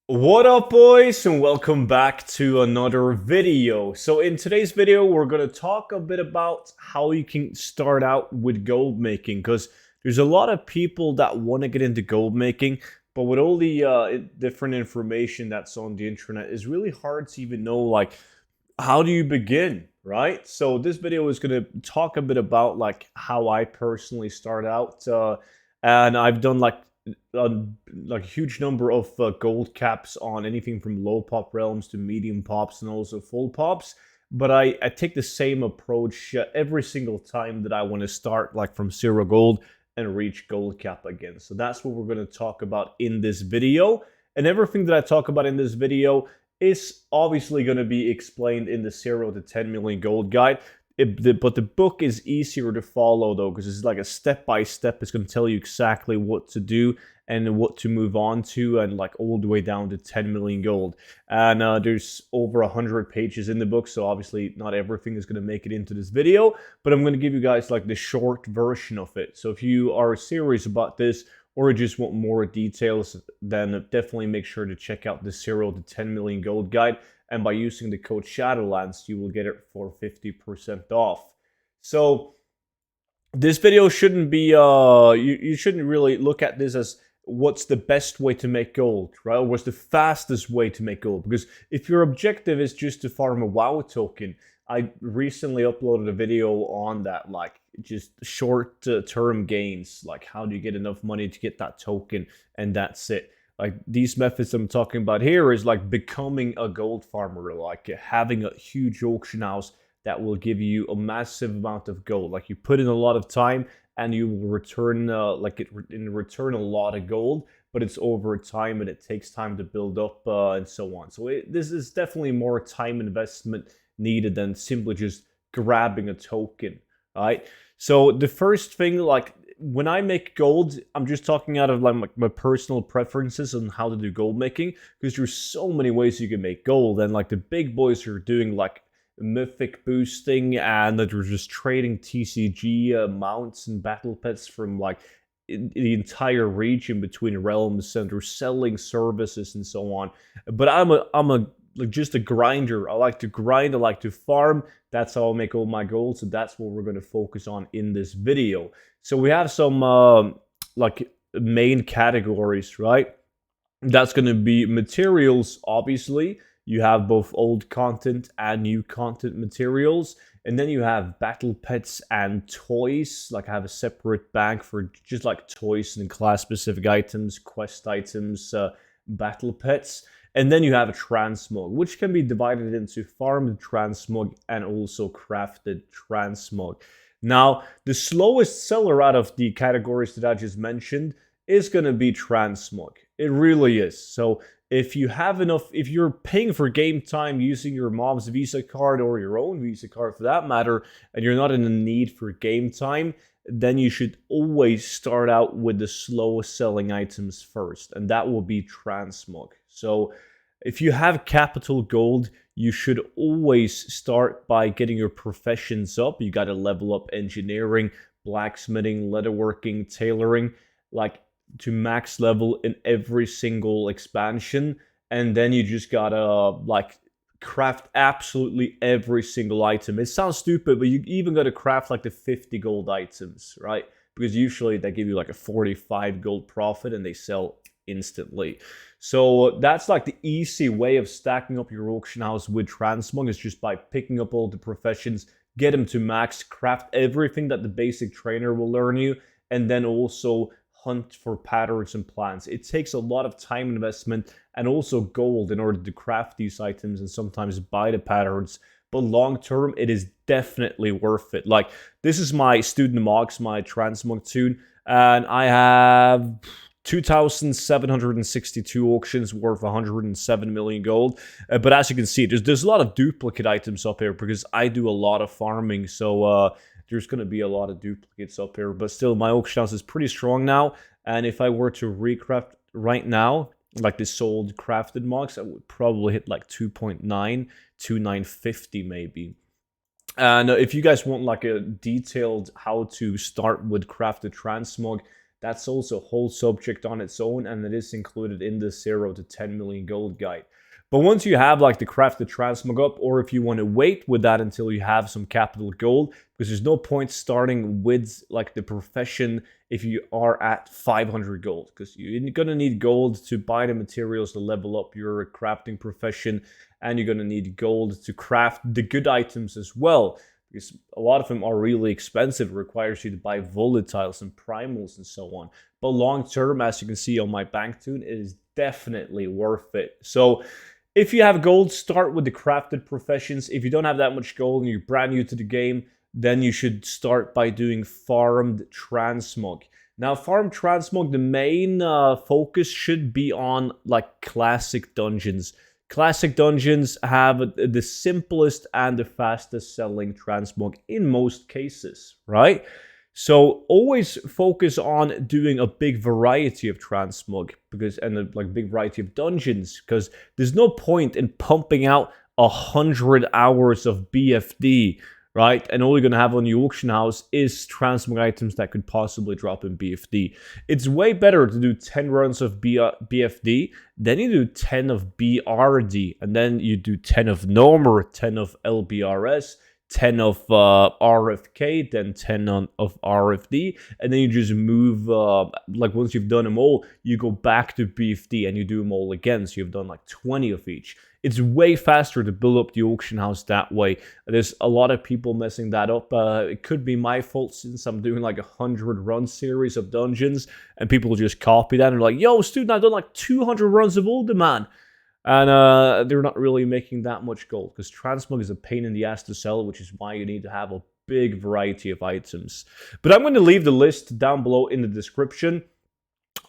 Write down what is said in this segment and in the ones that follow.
What up, boys, and welcome back to another video. So in today's video, we're going to talk a bit about how you can start out with gold making, because there's a lot of people that want to get into gold making, but with all the different information that's on the internet, it's really hard to even know, like, how do you begin, right? So this video is going to talk a bit about, like, how I personally start out, and I've done, a, like a huge number of gold caps on anything from low pop realms to medium pops and also full pops. But I take the same approach every single time that I want to start, like from 0 gold and reach gold cap again. So that's what we're going to talk about in this video. And everything that I talk about in this video is obviously going to be explained in the 0 to 10 million gold guide. But the book is easier to follow, though, because it's like a step-by-step. It's going to tell you exactly what to do and what to move on to, and like all the way down to 10 million gold. And there's over 100 pages in the book, so obviously not everything is going to make it into this video, but I'm going to give you guys like the short version of it. So if you are serious about this or just want more details, then definitely make sure to check out the 0 to 10 million gold guide. And by using the code Shadowlands, you will get it for 50% off. So this video shouldn't be, you shouldn't really look at this as what's the best way to make gold, right? Or what's the fastest way to make gold? Because if your objective is just to farm a WoW token, I recently uploaded a video on that, like just short-term gains, like how do you get enough money to get that token, and that's it. Like these methods I'm talking about here is like becoming a gold farmer, like having a huge auction house that will give you a massive amount of gold. Like you put in a lot of time and you will return in return a lot of gold, but it's over time and it takes time to build up and so on. So this is definitely more time investment needed than simply just grabbing a token, right? So the first thing, like when I make gold, I'm just talking out of like my personal preferences on how to do gold making, because there's so many ways you can make gold, and like the big boys are doing like mythic boosting, and that they're just trading TCG mounts and battle pets from like the entire region between realms, and they're selling services and so on. But I'm a like just a grinder. I like to grind, I like to farm. That's how I make all my gold. So that's what we're going to focus on in this video. So we have some like main categories, right? That's going to be materials, obviously. You have both old content and new content materials. And then you have battle pets and toys. Like I have a separate bag for just like toys and class-specific items, quest items, battle pets. And then you have a transmog, which can be divided into farmed transmog and also crafted transmog. Now, the slowest seller out of the categories that I just mentioned is going to be transmog. It really is. So if you have enough, if you're paying for game time using your mom's Visa card or your own Visa card for that matter, and you're not in the need for game time, then you should always start out with the slowest selling items first, and that will be transmog. So if you have capital gold, you should always start by getting your professions up. You got to level up engineering, blacksmithing, leatherworking, tailoring, like to max level in every single expansion. And then you just gotta like craft absolutely every single item. It sounds stupid, but you even gotta craft like the 50 gold items, right? Because usually they give you like a 45 gold profit and they sell instantly. So that's like the easy way of stacking up your auction house with transmog, is just by picking up all the professions, get them to max, craft everything that the basic trainer will learn you, and then also hunt for patterns and plans. It takes a lot of time investment and also gold in order to craft these items and sometimes buy the patterns, but long term it is definitely worth it. Like this is my Studen Mogs, my transmog tune, and I have 2,762 auctions worth 107 million gold. But as you can see, there's a lot of duplicate items up here because I do a lot of farming. So there's going to be a lot of duplicates up here. But still, my auction house is pretty strong now. And if I were to recraft right now, like the sold crafted mogs, I would probably hit like 2.9, 2,950 maybe. And if you guys want like a detailed how to start with crafted transmog, That's also a whole subject on its own, and it is included in the 0 to 10 million gold guide. But once you have like the crafted transmog up, or if you want to wait with that until you have some capital gold, because there's no point starting with like the profession if you are at 500 gold, because you're going to need gold to buy the materials to level up your crafting profession, and you're going to need gold to craft the good items as well, because a lot of them are really expensive. It requires you to buy volatiles and primals and so on. But long term, as you can see on my bank tune, it is definitely worth it. So if you have gold, start with the crafted professions. If you don't have that much gold and you're brand new to the game, then you should start by doing farmed transmog. Now, farmed transmog, the main focus should be on like classic dungeons. Classic dungeons have the simplest and the fastest selling transmog in most cases, right? So always focus on doing a big variety of transmog, and a big variety of dungeons, because there's no point in pumping out 100 hours of BFD, right? And all you're going to have on the auction house is transmog items that could possibly drop in BFD. It's way better to do 10 runs of BFD, then you do 10 of BRD, and then you do 10 of Normal, 10 of LBRS, 10 of RFK, then 10 of RFD, and then you just move, once you've done them all, you go back to BFD and you do them all again, so you've done like 20 of each. It's way faster to build up the auction house that way. There's a lot of people messing that up. It could be my fault since I'm doing like 100 run series of dungeons, and people just copy that and they're like, yo, Studen, I've done like 200 runs of Uldaman. And they're not really making that much gold, because transmog is a pain in the ass to sell, which is why you need to have a big variety of items. But I'm going to leave the list down below in the description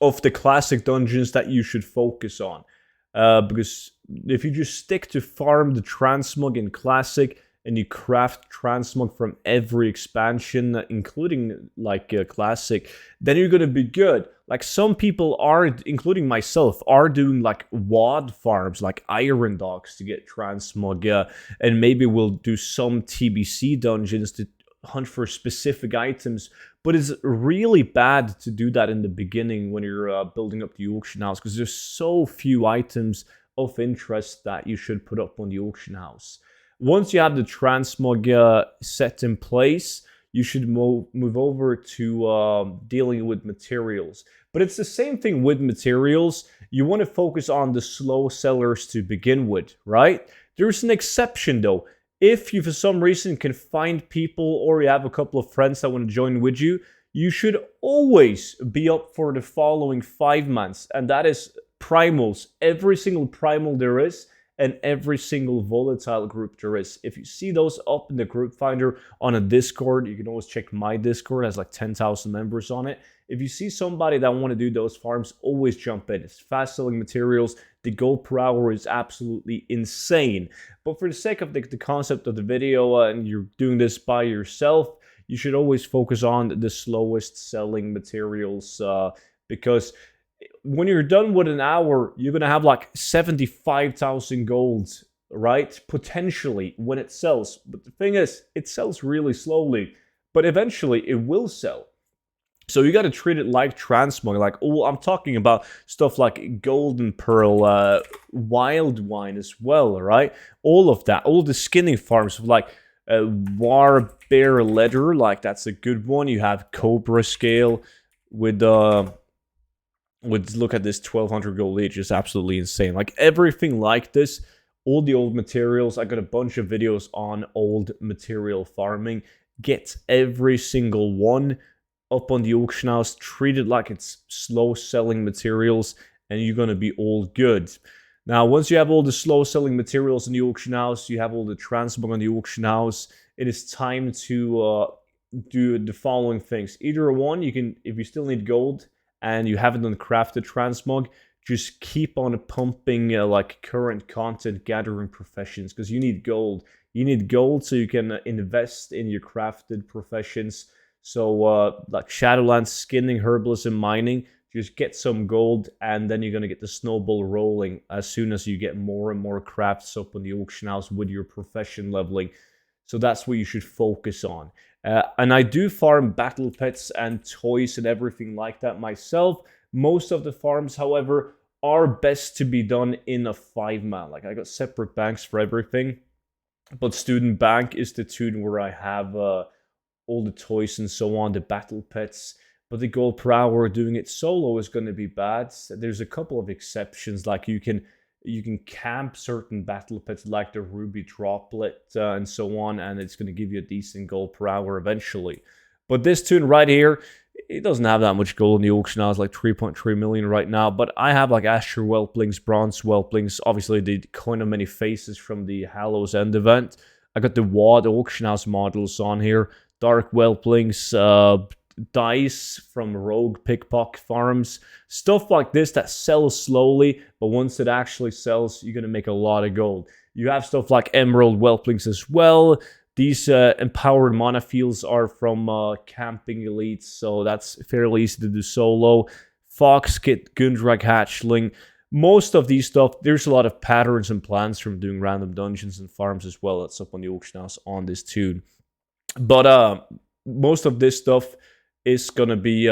of the classic dungeons that you should focus on. Because if you just stick to farm the transmog in classic, and you craft transmog from every expansion, including like classic, then you're going to be good. Like some people are, including myself, are doing like WOD farms, like Iron Dogs to get transmog, and maybe we'll do some TBC dungeons to hunt for specific items. But it's really bad to do that in the beginning when you're building up the auction house, because there's so few items of interest that you should put up on the auction house. Once you have the transmog set in place, you should move over to dealing with materials. But it's the same thing with materials. You want to focus on the slow sellers to begin with, right? There's an exception though. If you for some reason can find people, or you have a couple of friends that want to join with you, you should always be up for the following 5 months, and that is primals. Every single primal there is, and every single volatile group there is. If you see those up in the group finder on a Discord, you can always check my Discord, it has like 10,000 members on it. If you see somebody that want to do those farms, always jump in. It's fast selling materials. The gold per hour is absolutely insane. But for the sake of the concept of the video, and you're doing this by yourself, you should always focus on the slowest selling materials, because when you're done with an hour, you're going to have like 75,000 golds, right? Potentially, when it sells. But the thing is, it sells really slowly, but eventually it will sell. So you got to treat it like transmog. Like, oh, I'm talking about stuff like Golden Pearl, Wild Wine as well, right? All of that, all the skinning farms, like War Bear Leather, like that's a good one. You have Cobra Scale with look at this 1200 gold each, is absolutely insane. Like everything like this, all the old materials, I got a bunch of videos on old material farming. Get every single one up on the auction house, treat it like it's slow selling materials, and you're gonna be all good. Now, once you have all the slow selling materials in the auction house, you have all the transmog on the auction house, it is time to do the following things. Either one, you can, if you still need gold and you haven't done crafted transmog, just keep on pumping like current content gathering professions, because you need gold. You need gold so you can invest in your crafted professions. So like Shadowlands, skinning, herbalism, mining, just get some gold, and then you're going to get the snowball rolling as soon as you get more and more crafts up on the auction house with your profession leveling. So that's what you should focus on. And I do farm battle pets and toys and everything like that myself. Most of the farms, however, are best to be done in a 5-man. Like, I got separate banks for everything. But Student Bank is the tune where I have all the toys and so on, the battle pets. But the gold per hour doing it solo is going to be bad. There's a couple of exceptions, like you can camp certain battle pets like the ruby droplet and so on, and it's going to give you a decent gold per hour eventually. But this tune right here, it doesn't have that much gold in the auction now. It's like 3.3 million right now. But I have like Azure Whelplings, Bronze Whelplings, obviously the kind of many faces from the Hallows End event. I got the WAD auction house models on here, Dark Whelplings, dice from Rogue Pickpocket farms, stuff like this that sells slowly, but once it actually sells, you're going to make a lot of gold. You have stuff like Emerald Whelplings as well. These empowered mana fields are from Camping Elites, so that's fairly easy to do solo. Fox Kit, Gundrag Hatchling. Most of these stuff, there's a lot of patterns and plans from doing random dungeons and farms as well. That's up on the auction house on this tune. But most of this stuff is gonna be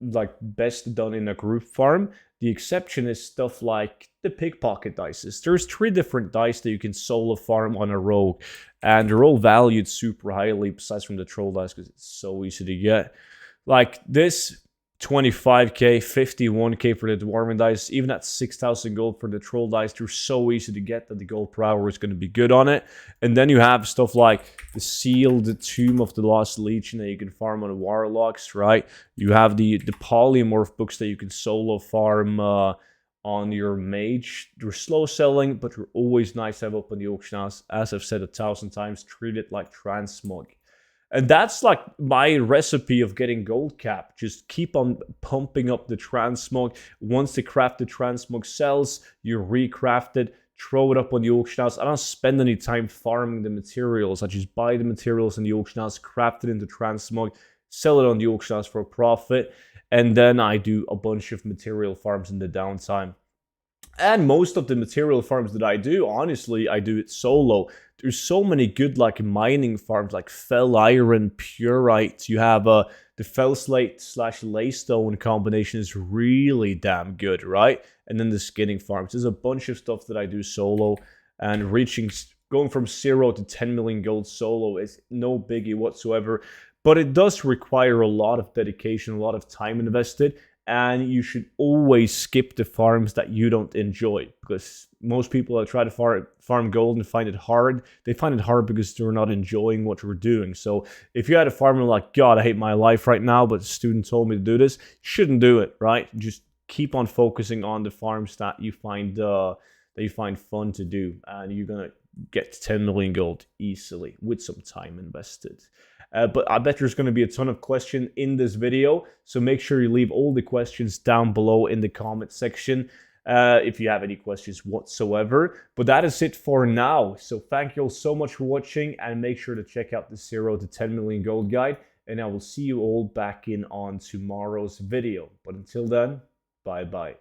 like best done in a group farm. The exception is stuff like the pickpocket dices. There's 3 different dice that you can solo farm on a rogue, and they're all valued super highly, besides from the troll dice, because it's so easy to get. Like this 25k, 51k for the dwarven dice, even at 6,000 gold for the troll dice, they're so easy to get that the gold per hour is going to be good on it. And then you have stuff like the sealed Tomb of the Lost Legion that you can farm on the warlocks, right? You have the polymorph books that you can solo farm on your mage. They're slow selling, but they're always nice to have up on the auction house. As I've said 1,000 times, treat it like Transmog. And that's like my recipe of getting gold cap. Just keep on pumping up the transmog. Once the crafted transmog sells, you recraft it, throw it up on the auction house. I don't spend any time farming the materials. I just buy the materials in the auction house, craft it into transmog, sell it on the auction house for a profit, and then I do a bunch of material farms in the downtime. And most of the material farms that I do, honestly, I do it solo. There's so many good like mining farms like Fell Iron, Purite. You have the Fell Slate / Laystone combination is really damn good, right? And then the skinning farms. There's a bunch of stuff that I do solo, and going from 0 to 10 million gold solo is no biggie whatsoever. But it does require a lot of dedication, a lot of time invested. And you should always skip the farms that you don't enjoy, because most people that try to farm gold and find it hard, they find it hard because they're not enjoying what they're doing. So if you had a farmer like, God, I hate my life right now, but a student told me to do this, you shouldn't do it, right? Just keep on focusing on the farms that you find fun to do, and you're gonna get 10 million gold easily with some time invested. But I bet there's going to be a ton of questions in this video, so make sure you leave all the questions down below in the comment section if you have any questions whatsoever. But that is it for now. So thank you all so much for watching, and make sure to check out the 0 to 10 million gold guide, and I will see you all back in on tomorrow's video. But until then, bye bye.